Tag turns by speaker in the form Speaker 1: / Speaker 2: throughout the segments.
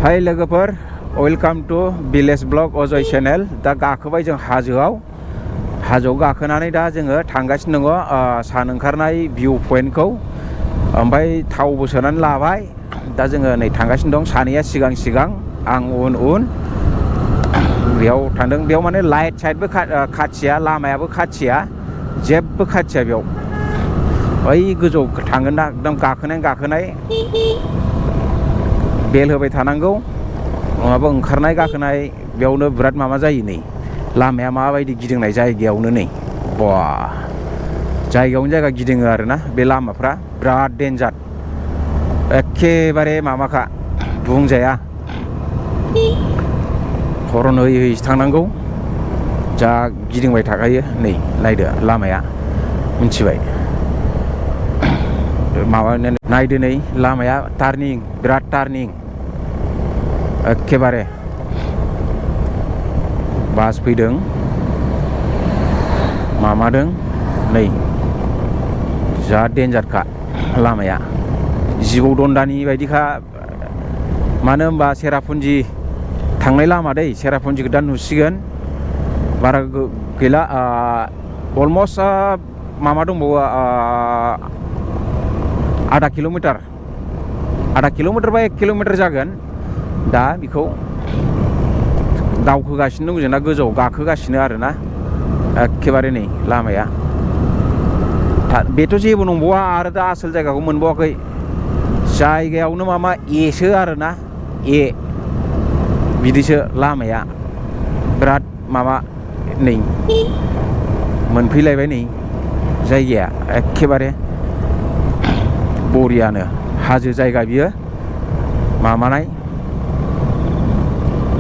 Speaker 1: हाय लोगोफोर welcome to village vlog Ajay channel. दा गाखोबाय जों हाजोआव गाखोनानै दा जोङो थांगासिनो दङ सान ओंखारनाय भिउ पइन्टखौ। ओमफ्राय थावबो सोनानै लाबाय। दा जोङो नै थांगासिनो दं, सानैया सिगां आं उन बेयाव थांदों। बेयाव माने लाइट साइडबो खाथिया, लामायाबो खाथिया, जेबो खाथिया बेयाव। ओइ गोजौ थांगोन ना एकदम गाखोनाय बेल होबाय थानांगौ, नङाबा ओंखारनाय गाखोनाय बेयावनो बिराद माबा जायो। नै लामाया माबायदि गिदिंनाय जायगायावनो नै बा जायगायावनो जायगा गिदिङो आरोना। बे लामाफ्रा बिराद डेन्जार, एखेबारे माबाखा बुंजाया। हरन होयै थांनांगौ, जा गिदिंबाय थाखायो। नै नायदो लामाया, मिथिबाय माबा नायदो नै लामाया टार्निं, बिराद टार्निं एखेबारे। बास फैदों माबादों नै, जा डेन्जारखा लामाया, जिबौ दन्दानि बायदिखा। मानो होनबा सेरापुन्जि थांनाय लामा दै, सेरापुन्जिखौ दा नुसिगोन, बारा गैला। अलमस्ट माबा दंबावो, आधा किल'मिटार बा 1 किल'मिटार जागोन। दा बेखौ दावखोगासिनो दं, जोंना गोजौआव गाखोगासिनो आरोना। एखेबारे नै लामाया, बेथ' जेबो नंबावा आरो दा आसोल जायगाखौ मोनबावाखै। जायगायावनो माबा एसो आरोना, बिदिसो लामाया, बिराद माबा। नै मोनफैलायबाय नै जायगाया, एखेबारे बरियानो हाजो जायगा बियो, माबानाय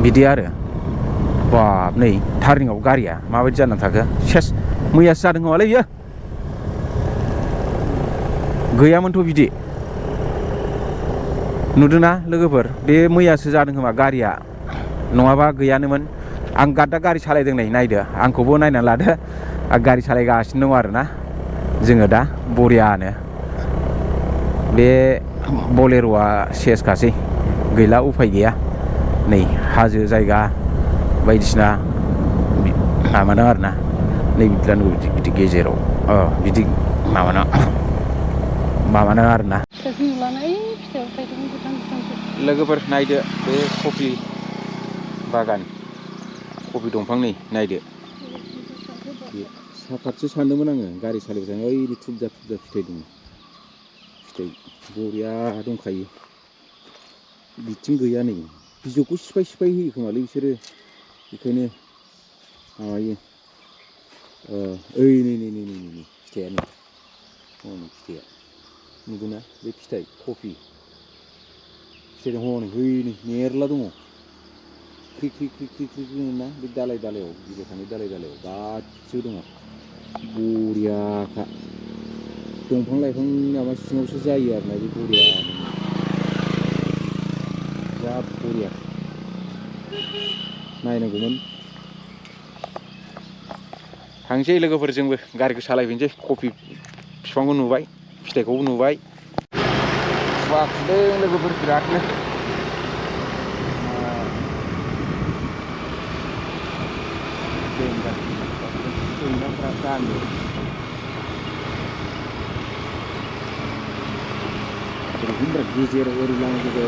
Speaker 1: बिदि आरो। बाब नै टार्निंआव गारिया माबायदि जानानै थाखो, सेस मैयासो जादों खोमालै बियो, गैयामोनथ' बिदि। नुदोंना लोगोफोर, बे मैयासो जादों खोमा गारिया, नङाबा गैयानोमोन। आं दा गारि सालायदों नै, नायदो आंखौबो नायनानै लादो। आं गारि सालायगासिनो दं आरोना जोङो दा बरियानो। बे बलेर'आ सेसखासै, गैला उफाय गैया। नै हाजो जायगा बायदिसिना माबादों आरोना। नै बिदि गेजेराव बिदि माबाना आरोना। लोगोफोर नायदो बे कफि बागान, कफि दंफां नै नायदो। साफातसो सानदोंमोन आङो, गारि सालायबाय थानायाव ओइ थुबजा फिथाइ दङ, फिथाइ बरिया दंखायो। बिथिं गैया, नै बिजौखौ सिफाय होयो खोमालै बिसोरो, बेखायनो माबायो। ओइ नै फिथाइया, नै फिथाइया नुदोंना, बे फिथाइ कफि फिथाइ दङ हनै, नै मेरला दङ, ख्रि ना बे दालायाव, बिलाइ थानाय दालायाव गासिबो दङ। बरियाखा दंफां लाइफां माबा सिङावसो जायो आरोना बे, बरियानो जा बरिया नायनांगौमोन। थांसै लोगोफोर, जोंबो गारिखौ सालायफिनसै। कफि बिफांखौ नुबाय, फिथाइखौबो नुबाय। खुदों लोगोफोर बिरादनो। गेजेराव ओरै लामा गेजेर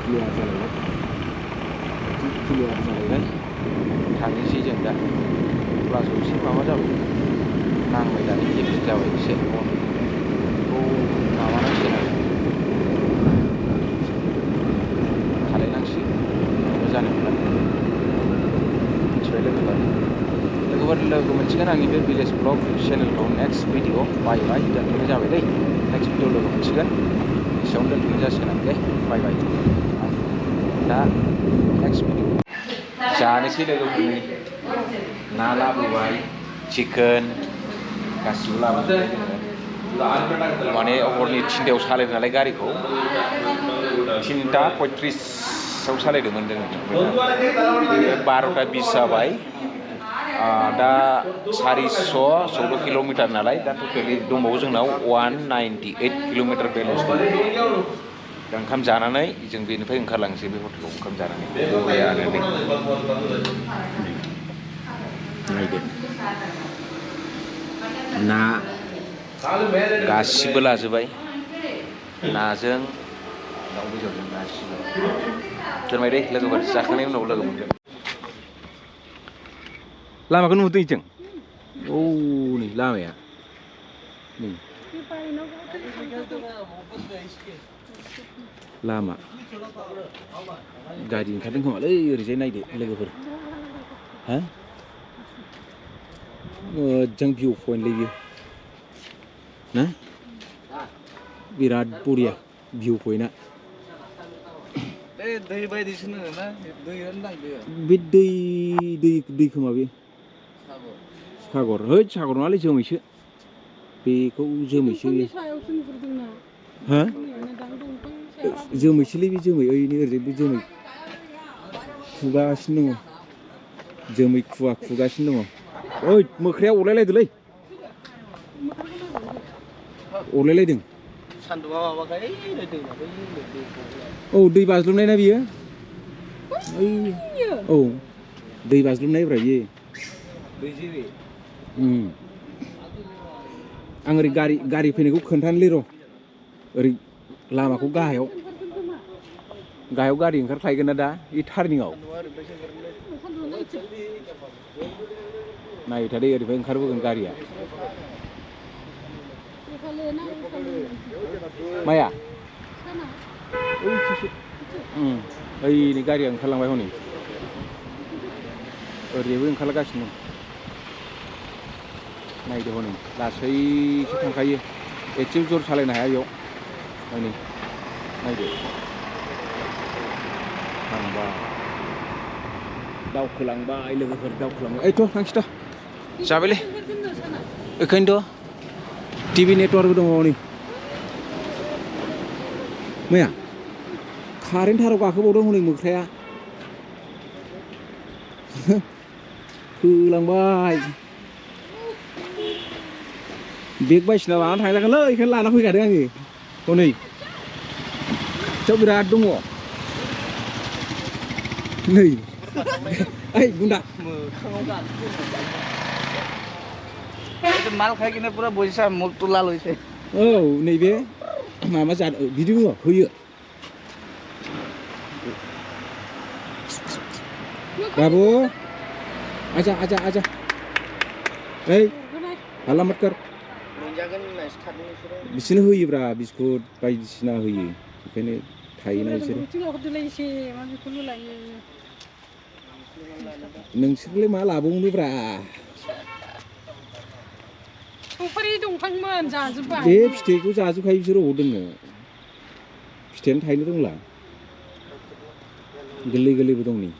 Speaker 1: क्लियार जालायबाय। थांनोसै जों दा, क्लासाव एसे माबा जाबाय, नांबाय दानि हेक्टिक जाबाय एसे, बेखौ माबानांसिगोन आरो खालायनांसिगोन, नङाबा जानाय नंला। मिथिबाय लोगो मोनसिगोन आंनि बे विलेज ब्लग चेनेलखौ नेक्स्ट भिडिअ। बाय दोनथ'नाय जाबाय दै, नेक्स्ट भिडिअ लोगो मोनसिगोन। एसेयावनो दोनथ'नाय जासिगोन आं दे, बाय। दा नेक्स्ट भिडिअ जानोसै लोगोफोरनि। ना लाबोबाय, चिकेन गासिबो लाबोजोबबाय जोङो। माने हरनि 3टायाव सालायदों नालाय गारिखौ, 3:35 सालायदोंमोन जोङो। 12:20 जाबाय, दा 414 किल'मिटार नालाय दा टटेलि दंबावो जोंनाव 198 किल'मिटार बेलेन्स दं दा ओंखाम जानानै जों बेनिफ्राय ओंखारलांसै बे हटेलाव ओंखाम जानानै नायदो ना गासिबो लाजोबबाय नाजों दाउ बेदरजों गासिबो दोनबाय दे लोगोफोर जाखांनायनि उनाव लोगो मोनगोन लामाखौ नुदों जों औ नै लामाया नै लामा गारि ओंखारदों खोमालै ओरैजाय नायदो लोगोफोर हा मोजां भिउ पइन्टलै बियो ना बिराद बरिया भिउ पइन्टआ दै बायदिसिना ना दैयानो दांदो बे दै खोमा बे सागर है सागर नङालै जोमैसो बेखौ जोमैसो हा जोमैसोलै बे जोमै ओइनै ओरैजाय बे जोमै खुगासिनो दङ जोमै खुवा खुगासिनो दङ ओइ मोख्राया अरलायलायदोलै अरलायलायदों सान्दुङा माबाखाय औ दै बाज्रुमनाय ना बियो औ दै बाज्रुमनाय ब्रा बियो आं ओरै गारि फैनायखौ खोन्थानोलै र' ओरै लामाखौ गाहायाव गारि ओंखारख्लायगोन ना दा बे टार्निंआव नायबाय थादो ओरैफ्राय ओंखारबोगोन गारिया माया ओइ नै गारिया ओंखारलांबाय हनै ओरैबो ओंखारलागासिनो दं नायदो हनै लासैसो थांखायो एसेबो जर सालायनो हाया बेयाव हनै नायदो थांबाय दावखोलांबाय लोगोफोर दावखोलांबाय ओइथ' थांसै दा जाबायलै बेखायनोथ' टिभि नेटवार्कबो दङ नै माया कारेन्ट थाराव गाखोबावदों हनै मोख्राया होलांबाय बेग बायदिसिना लानानै थांजागोनलै बेखायनो लाना फैखादों आङो हनै खाथियाव बिराद दङ नै ओइ गुन्दा
Speaker 2: माल खाइकिने पुरा बयसा मुख तुला लैसे
Speaker 1: औ नैबे माबा जाद बिदिबो होयो बाबु आजा ओइ हाला मत कर बिसोरनो होयोब्रा बिस्कुट बायदिसिना होयो बेखायनो थायोना बिसोरो नोंसोरलाय मा लाबावनोब्रा
Speaker 3: सफारि दंफांमोन जाजोब्बाय
Speaker 1: बे फिथाइखौ जाजोबखायो बिसोर अबाव दोननो फिथाइयानो थायनो रोंला गोरलैबो दं नै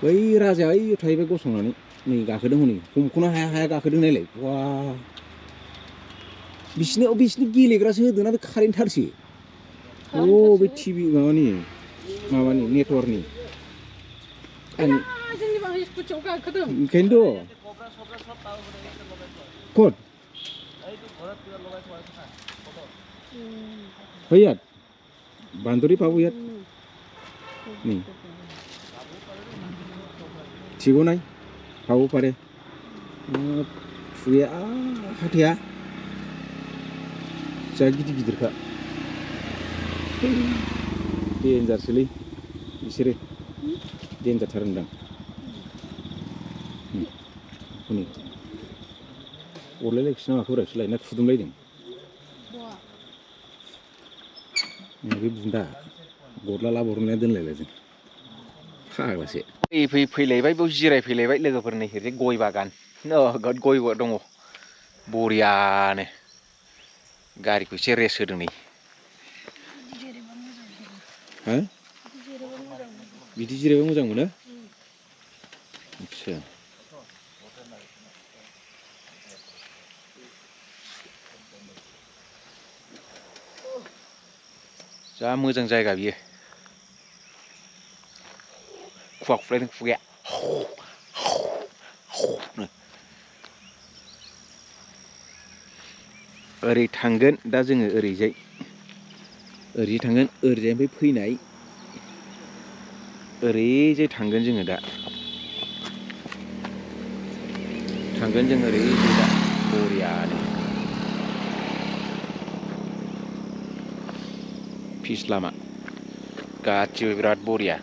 Speaker 1: बै राजाया ओइ थाहैबाय गसंनानै नै गाखोदों हनै हमख'नो हाया गाखोदों नायलाय वा बिसिनो गेलेग्रासो होदोंना बे कारेन्ट थारसो बे टिभि माबानि नेटवार्कनि
Speaker 3: जोंनि बाहाय स्कुटियाव गाखोदों
Speaker 1: ओंखायनोथ' कत यात बांदरी पाबो यात नहीं ठीक नाय पाबो पारे खुया हाथाया जा गिदिरखा डेन्जारसोलै बिसोरो डेन्जारथार होनदां हनै अरलायलायखोसो ना माखो बिसोरलाय ना थुदुंलायदों बे बुन्दा गरला बरनाया दोनलायलायदों फाग्लासो फैलायबाय बेयाव जिरायफैलायबाय लोगोफोर नै ओरै गय बागान नोगोद गय दङ बरियानो गारिखौ एसे रेस्ट होदों नै हा बिदि जिरायबा मोजां मोनो आच्छा जा मोजां जायगा बियो खुवा खुलायदों खुगाया ओरै थांगोन दा जोङो ओरैजाय थांगोन ओरैजायनिफ्राय फैनाय ओरैजाय थांगोन जोङो दा ओरैजाय दा बरियानो फिस लामा गासिबो बिराद बरिया